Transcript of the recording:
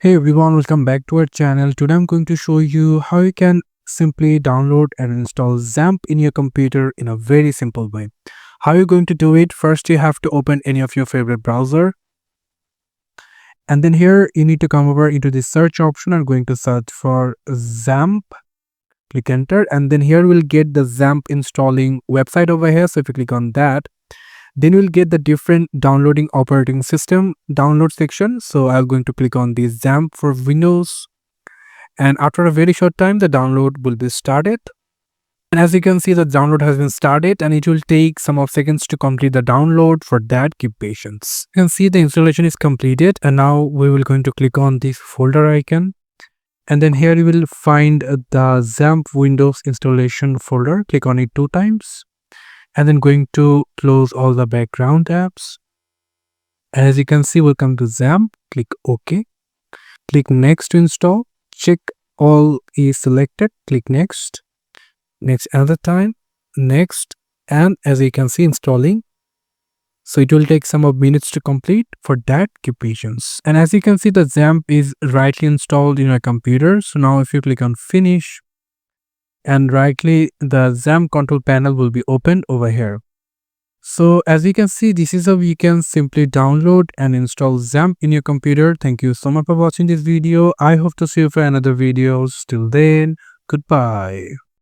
Hey everyone, welcome back to our channel. Today I'm going to show you how you can simply download and install XAMPP in your computer in a very simple way. How are you going to do it? First, you have to open any of your favorite browser. And then here you need to come over into the search option and going to search for XAMPP. Click enter, and then here we'll get the XAMPP installing website over here. So if you click on that, then we'll get the different downloading operating system download section. So I'm going to click on the XAMPP for Windows, and after a very short time the download will be started. And as you can see, the download has been started and it will take some of seconds to complete the download. For that, keep patience. You can see the installation is completed, and now we will going to click on this folder icon, and then here you will find the XAMPP Windows installation folder. Click on it 2 times, and then going to close all the background apps. As you can see, we'll come to XAMPP, click OK, click next to install, check all is selected, click next another time, next, and as you can see, installing. So it will take some of minutes to complete. For that, keep patience. And as you can see, the XAMPP is rightly installed in your computer. So now if you click on finish, and rightly the XAMPP control panel will be opened over here. So as you can see, this is how you can simply download and install XAMPP in your computer. Thank you so much for watching this video. I hope to see you for another videos. Till then, goodbye.